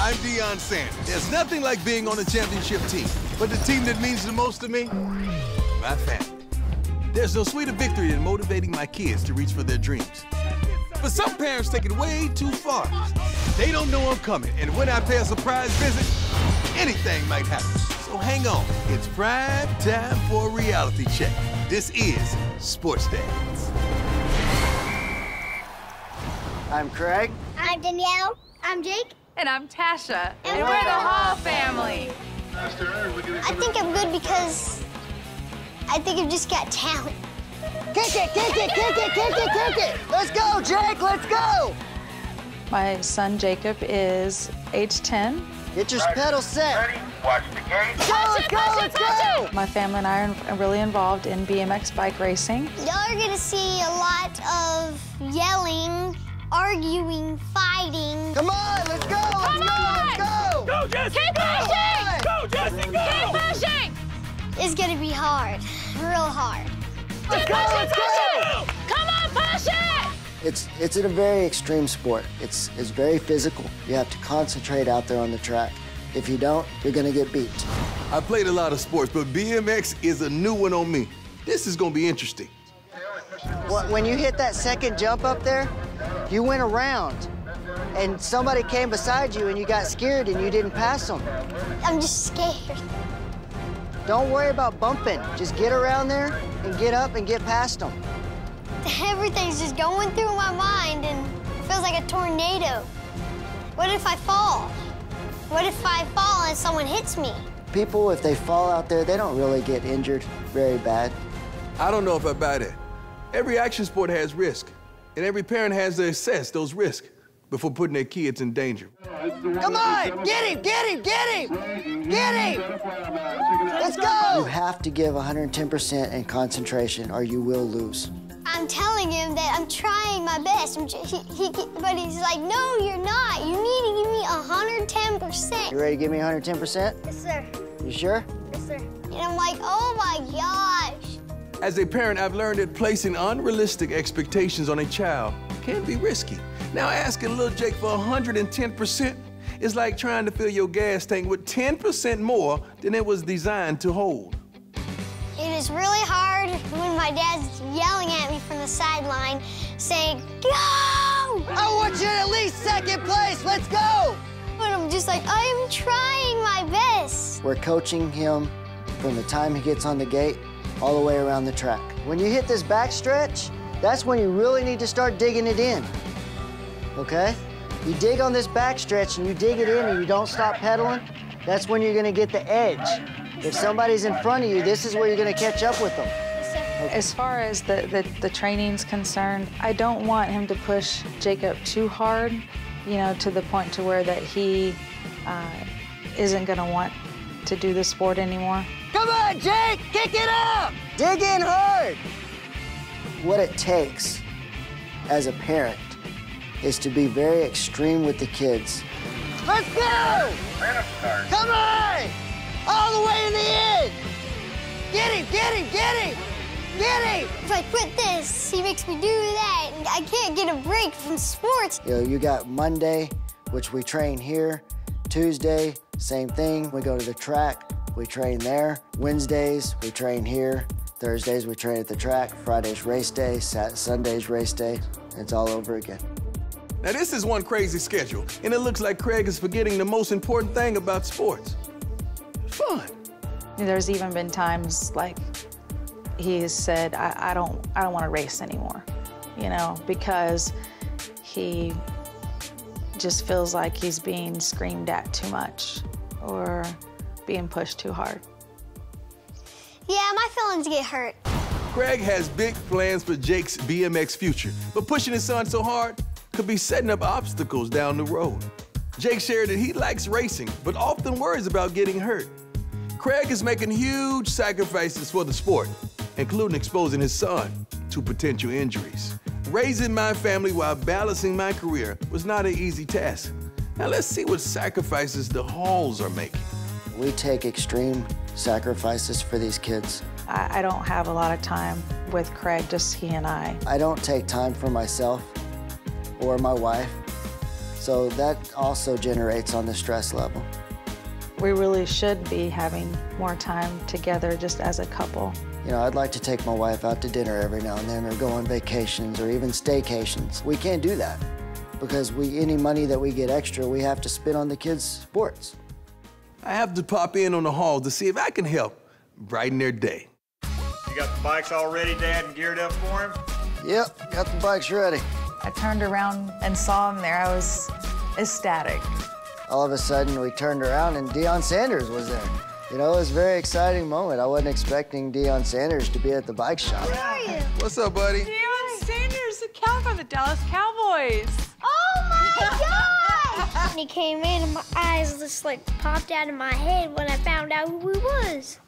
I'm Deion Sanders. There's nothing like being on a championship team, but the team that means the most to me, my family. There's no sweeter victory than motivating my kids to reach for their dreams. But some parents take it way too far. They don't know I'm coming, and when I pay a surprise visit, anything might happen. So hang on, it's prime time for a reality check. This is Sports Dads. I'm Craig. I'm Danielle. I'm Jake. And I'm Tasha. And we're the Hall family. I think I'm good because I think I've just got talent. Kick it, kick it, kick it, kick it, kick it! Let's go, Jake, let's go! My son Jacob is age 10. Get your pedals set. Ready? Watch the gate. Let's go, let's go! My family and I are really involved in BMX bike racing. Y'all are gonna see a lot of yelling, arguing, fighting. Come on, let's go, let's go, let's go! Go, Jesse! Keep pushing! Go, Jesse, go! Keep pushing! It's gonna be hard, real hard. Let's go, let's go! Come on, push it! It's a very extreme sport. It's very physical. You have to concentrate out there on the track. If you don't, you're gonna get beat. I played a lot of sports, but BMX is a new one on me. This is gonna be interesting. When you hit that second jump up there, you went around, and somebody came beside you and you got scared and you didn't pass them. I'm just scared. Don't worry about bumping. Just get around there and get up and get past them. Everything's just going through my mind and it feels like a tornado. What if I fall? What if I fall and someone hits me? People, if they fall out there, they don't really get injured very bad. I don't know if I buy that. Every action sport has risk, and every parent has to assess those risks before putting their kids in danger. Come on! Get him! Get him! Get him! Get him! Let's go! You have to give 110% and concentration or you will lose. I'm telling him that I'm trying my best, but he's like, no, you're not. You need to give me 110%. You ready to give me 110%? Yes, sir. You sure? Yes, sir. And I'm like, oh my gosh. As a parent, I've learned that placing unrealistic expectations on a child can be risky. Now, asking little Jake for 110% is like trying to fill your gas tank with 10% more than it was designed to hold. It is really hard when my dad's yelling at me from the sideline, saying, go! I want you in at least second place. Let's go! But I'm just like, I'm trying my best. We're coaching him from the time he gets on the gate all the way around the track. When you hit this back stretch, that's when you really need to start digging it in, okay? You dig on this back stretch and you dig it in and you don't stop pedaling, that's when you're gonna get the edge. If somebody's in front of you, this is where you're gonna catch up with them. Okay. As far as the training's concerned, I don't want him to push Jacob too hard, you know, to the point to where that he isn't gonna want to do the sport anymore. Come on, Jake, kick it up! Dig in hard! What it takes as a parent is to be very extreme with the kids. Let's go! Come on! All the way in the end! Get him, get him, get him! Get him! If I quit this, he makes me do that. And I can't get a break from sports. You know, you got Monday, which we train here. Tuesday, same thing. We go to the track, we train there. Wednesdays, we train here. Thursdays, we train at the track. Friday's race day, Sunday's race day. It's all over again. Now, this is one crazy schedule, and it looks like Craig is forgetting the most important thing about sports. Fun. There's even been times like he's said, I don't want to race anymore, you know, because he just feels like he's being screamed at too much or being pushed too hard. Yeah, my feelings get hurt. Craig has big plans for Jake's BMX future, but pushing his son so hard could be setting up obstacles down the road. Jake shared that he likes racing, but often worries about getting hurt. Craig is making huge sacrifices for the sport, including exposing his son to potential injuries. Raising my family while balancing my career was not an easy task. Now let's see what sacrifices the Halls are making. We take extreme sacrifices for these kids. I don't have a lot of time with Craig, just he and I. I don't take time for myself or my wife. So that also generates on the stress level. We really should be having more time together just as a couple. You know, I'd like to take my wife out to dinner every now and then, or go on vacations, or even staycations. We can't do that because any money that we get extra, we have to spend on the kids' sports. I have to pop in on the hall to see if I can help brighten their day. You got the bikes all ready, Dad, and geared up for him? Yep, got the bikes ready. I turned around and saw him there. I was ecstatic. All of a sudden, we turned around and Deion Sanders was there. You know, it was a very exciting moment. I wasn't expecting Deion Sanders to be at the bike shop. Where are you? What's up, buddy? Deion Sanders, the cow from the Dallas Cowboys. Oh my God! When he came in, and my eyes just like popped out of my head when I found out who he was.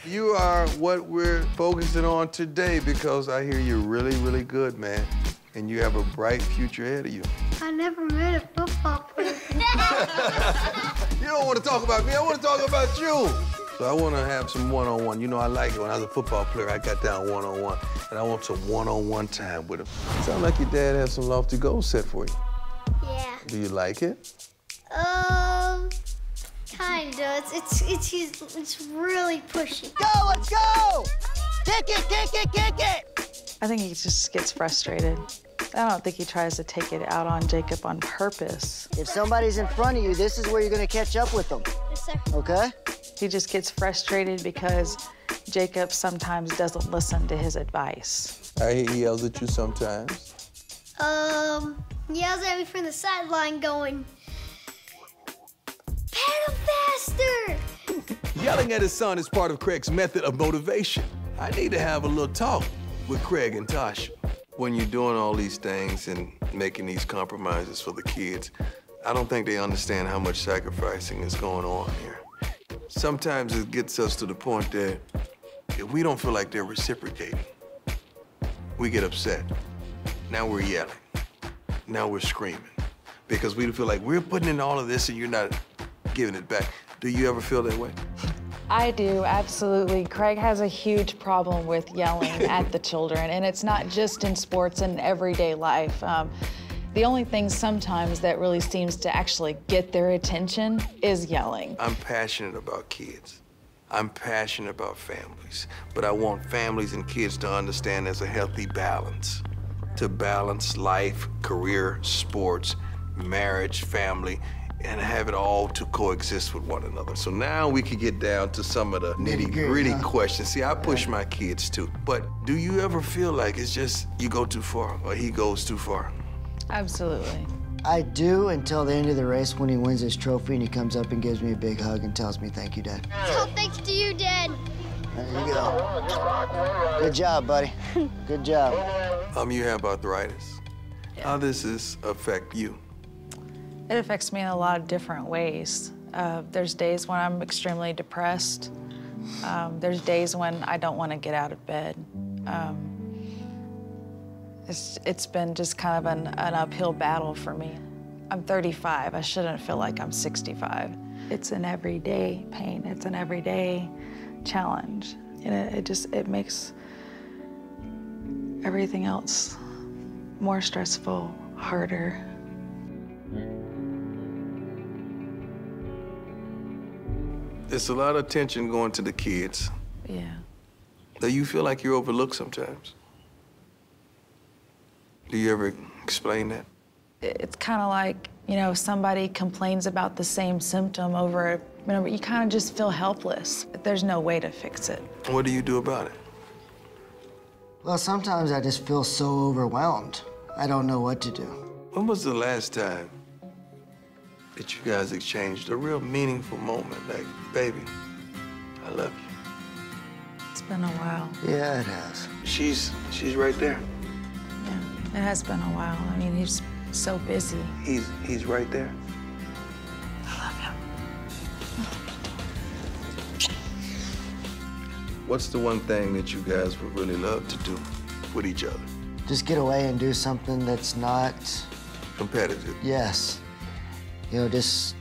You are what we're focusing on today because I hear you're really, really good, man. And you have a bright future ahead of you. I never met a football player. You don't want to talk about me, I want to talk about you. So I want to have some one-on-one. You know, I like it. When I was a football player, I got down one-on-one. And I want some one-on-one time with him. Sounds like your dad has some lofty goals set for you. Yeah. Do you like it? Kinda. It's really pushy. Go, let's go! Kick it, kick it, kick it! I think he just gets frustrated. I don't think he tries to take it out on Jacob on purpose. If somebody's in front of you, this is where you're gonna catch up with them, Yes, sir. okay? He just gets frustrated because Jacob sometimes doesn't listen to his advice. I hear he yells at you sometimes. He yells at me from the sideline going, pedal faster! Yelling at his son is part of Craig's method of motivation. I need to have a little talk with Craig and Tasha. When you're doing all these things and making these compromises for the kids, I don't think they understand how much sacrificing is going on here. Sometimes it gets us to the point that if we don't feel like they're reciprocating, we get upset. Now we're yelling. Now we're screaming. Because we feel like we're putting in all of this and you're not giving it back. Do you ever feel that way? I do, absolutely. Craig has a huge problem with yelling at the children, and it's not just in sports and everyday life. The only thing sometimes that really seems to actually get their attention is yelling. I'm passionate about kids. I'm passionate about families, but I want families and kids to understand there's a healthy balance. To balance life, career, sports, marriage, family, and have it all to coexist with one another. So now we can get down to some of the nitty-gritty questions. See, I push my kids too, but do you ever feel like it's just you go too far or he goes too far? Absolutely. I do until the end of the race when he wins his trophy and he comes up and gives me a big hug and tells me, thank you, Dad. Oh, thanks to you, Dad. There you go. Good job, buddy. Good job. You have arthritis. How does this affect you? It affects me in a lot of different ways. There's days when I'm extremely depressed. There's days when I don't want to get out of bed. It's been just kind of an uphill battle for me. I'm 35. I shouldn't feel like I'm 65. It's an everyday pain. It's an everyday challenge. And it makes everything else more stressful, harder. There's a lot of attention going to the kids. Yeah. Do you feel like you're overlooked sometimes? Do you ever explain that? It's kind of like, you know, somebody complains about the same symptom over, you kind of just feel helpless. There's no way to fix it. What do you do about it? Well, sometimes I just feel so overwhelmed. I don't know what to do. When was the last time that you guys exchanged a real meaningful moment? Like, baby, I love you. It's been a while. Yeah, it has. She's right there. Yeah, it has been a while. I mean, he's so busy. He's right there. I love him. What's the one thing that you guys would really love to do with each other? Just get away and do something that's not... Competitive. Yes. You know, just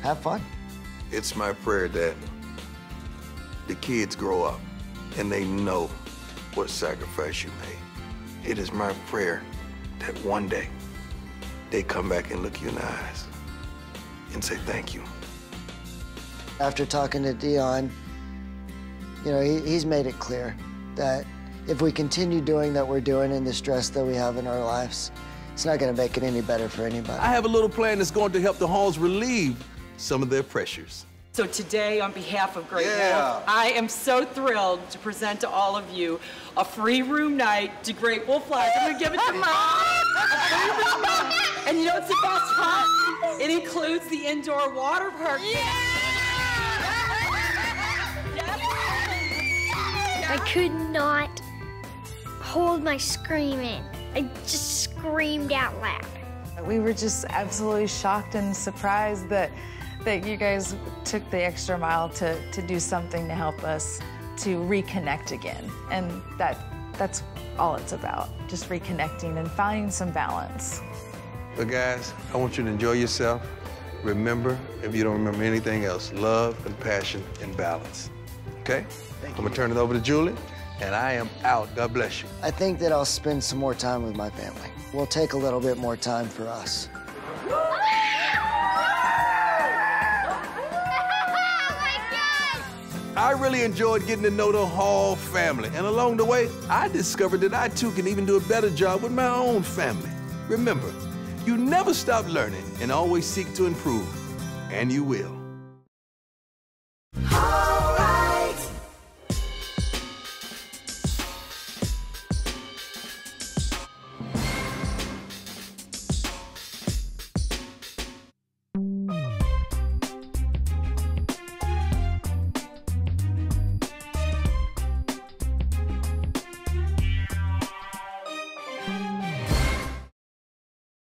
have fun. It's my prayer that the kids grow up and they know what sacrifice you made. It is my prayer that one day they come back and look you in the eyes and say thank you. After talking to Deion, you know, he's made it clear that if we continue doing that we're doing in the stress that we have in our lives, it's not going to make it any better for anybody. I have a little plan that's going to help the Halls relieve some of their pressures. So today, on behalf of Great Wolf, I am so thrilled to present to all of you a free room night to Great Wolf Lodge. I'm gonna give it to Mom. A free room night. And you know what's the best part? It includes the indoor water park. I could not hold my screaming. I just screamed out loud. We were just absolutely shocked and surprised that you guys took the extra mile to do something to help us to reconnect again. And that's all it's about, just reconnecting and finding some balance. But guys, I want you to enjoy yourself. Remember, if you don't remember anything else, love, compassion, and balance. Okay? I'm gonna turn it over to Julie, and I am out. God bless you. I think that I'll spend some more time with my family. We'll take a little bit more time for us. I really enjoyed getting to know the Hall family, and along the way, I discovered that I too can even do a better job with my own family. Remember, you never stop learning and always seek to improve, and you will.